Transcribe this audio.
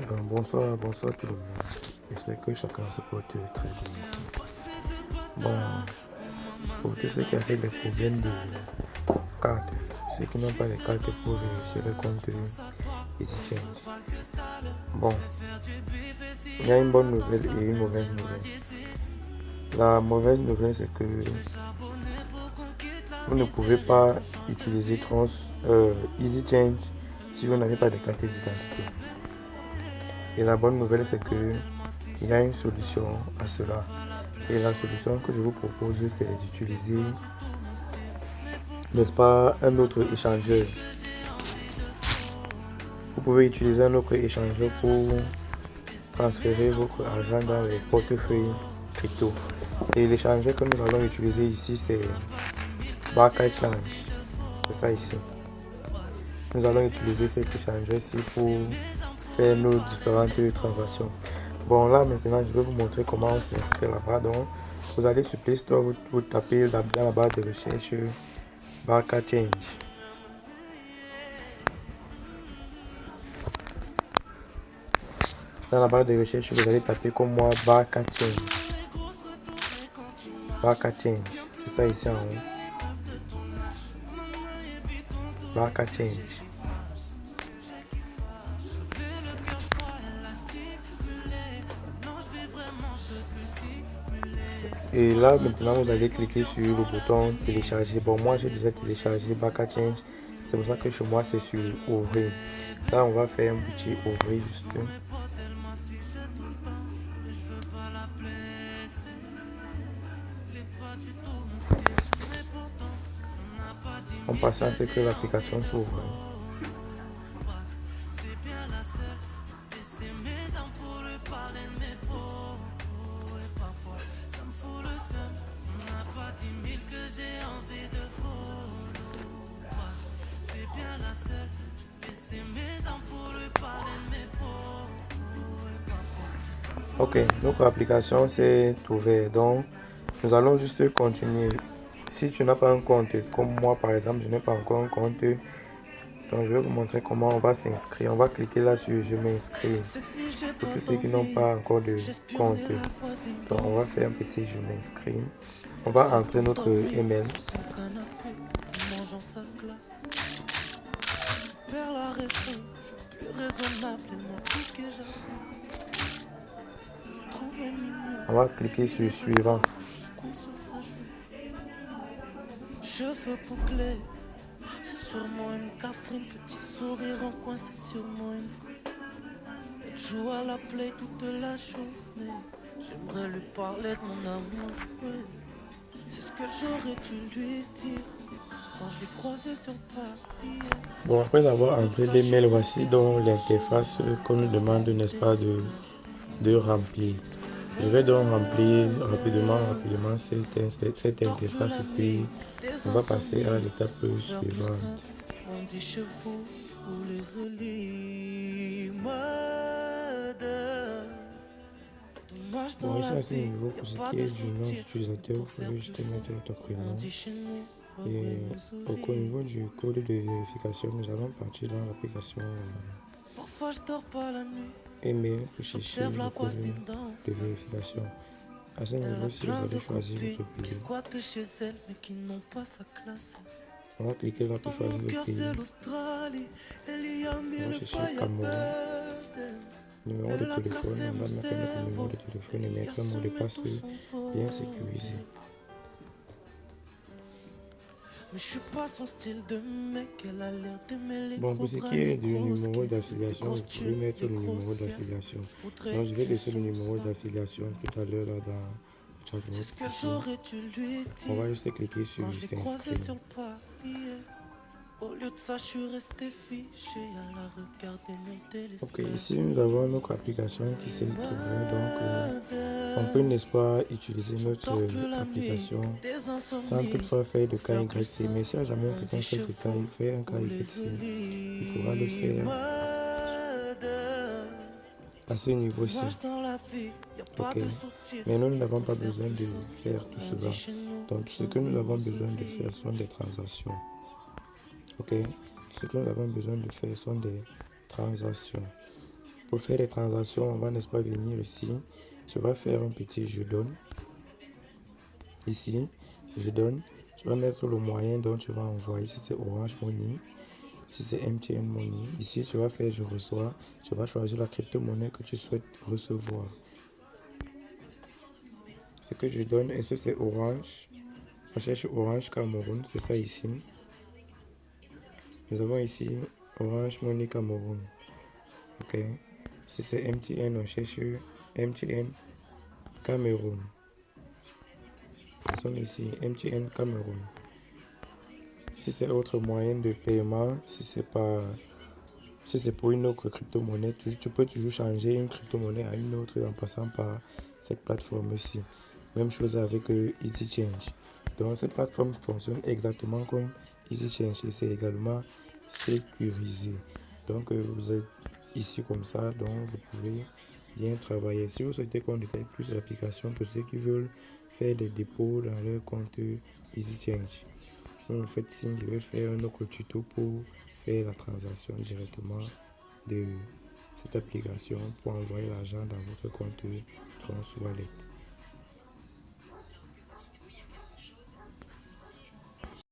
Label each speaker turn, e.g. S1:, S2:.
S1: Bonsoir tout le monde. J'espère que chacun se porte très bien ici. Bon, pour tous ceux qui ont des problèmes de cartes, ceux qui n'ont pas de cartes pour vérifier le compte EasyChange. Bon, il y a une bonne nouvelle et une mauvaise nouvelle. La mauvaise nouvelle, c'est que vous ne pouvez pas utiliser EasyChange si vous n'avez pas de carte d'identité. Et la bonne nouvelle, c'est que il y a une solution à cela. Et la solution que je vous propose, c'est d'utiliser, n'est-ce pas, un autre échangeur. Vous pouvez utiliser un autre échangeur pour transférer votre argent dans les portefeuilles crypto. Et l'échangeur que nous allons utiliser ici, c'est Barchange. C'est ça ici. Nous allons utiliser cet échangeur-ci pour faire nos différentes transactions. Bon, là maintenant, je vais vous montrer comment on s'inscrit là-bas. Donc, vous allez sur Play Store, vous tapez dans la barre de recherche Barchange. Dans la barre de recherche, vous allez taper comme moi Barchange. Barchange, c'est ça ici en haut. Barchange. Et là maintenant vous allez cliquer sur le bouton télécharger. Bon, moi j'ai déjà téléchargé Barchange. C'est pour ça que chez moi c'est sur ouvrir. Là on va faire un petit ouvrir juste. On passe un peu que l'application s'ouvre. Ok, notre application s'est ouverte. Donc nous allons juste continuer. Si tu n'as pas un compte, comme moi par exemple, je n'ai pas encore un compte, donc je vais vous montrer comment on va s'inscrire. On va cliquer là sur je m'inscris. Pour tous ceux qui n'ont pas encore de compte, donc on va faire un petit je m'inscris. On va entrer notre email. On va cliquer sur suivant. Cheveux bouclés, c'est sûrement une cafrine, petit sourire en coin, c'est sûrement une coupe. Elle joue à la play toute la journée. J'aimerais lui parler de mon amour, ouais. C'est ce que j'aurais dû lui dire quand je l'ai croisé sur le papier. Bon, après avoir entré les mails, voici donc l'interface qu'on nous demande, n'est-ce pas, de remplir. Je vais donc remplir rapidement cette interface et puis on va passer à l'étape suivante. Bon, ici à ce niveau, pour ce qui est du nom d'utilisateur, vous pouvez juste mettre votre prénom. Et au niveau du code de vérification, nous allons partir dans l'application email pour chercher le code de vérification. À ce niveau-ci, vous allez choisir votre pays. On va cliquer là pour choisir le pays. On va chercher Cameroun. Numéro de téléphone, on va mettre notre numéro de téléphone et mettre un mot de passe bien sécurisé. Bon, pour ce qui est du numéro d'affiliation, vous pouvez mettre le numéro d'affiliation. Donc, je vais laisser le numéro d'affiliation tout à l'heure là dans le chat ici. On va juste cliquer sur s'inscrire. Ok, ici nous avons notre application qui s'est trouvée, donc on peut, n'est-ce pas, utiliser notre application sans toutefois faire de KYC. Mais si jamais quelqu'un fait un KYC, il pourra le faire à ce niveau-ci. Ok, mais nous n'avons pas besoin de faire tout cela. Donc ce que nous avons besoin de faire sont des transactions. Ok, ce que nous avons besoin de faire sont des transactions.
S2: Pour faire les transactions, on va n'est-ce pas venir ici. Tu vas faire un petit je donne. Ici, je donne. Tu vas mettre le moyen dont tu vas envoyer. Si c'est Orange Money, si c'est MTN Money. Ici, tu vas faire je reçois. Tu vas choisir la crypto-monnaie que tu souhaites recevoir. Ce que je donne, et ce c'est Orange. On cherche Orange Cameroun, c'est ça ici. Nous avons ici Orange Money Cameroun. Ok. Si c'est MTN, on cherche MTN Cameroun. Nous sommes ici, MTN Cameroun. Si c'est autre moyen de paiement, si c'est pour une autre crypto-monnaie, tu peux toujours changer une crypto-monnaie à une autre en passant par cette plateforme-ci. Même chose avec EasyChange. Donc cette plateforme fonctionne exactement comme EasyChange et c'est également sécurisé. Donc vous êtes ici comme ça, donc vous pouvez bien travailler. Si vous souhaitez qu'on détaille plus l'application pour ceux qui veulent faire des dépôts dans leur compte EasyChange, vous faites signe, je vais faire un autre tuto pour faire la transaction directement de cette application pour envoyer l'argent dans votre compte TransWallet.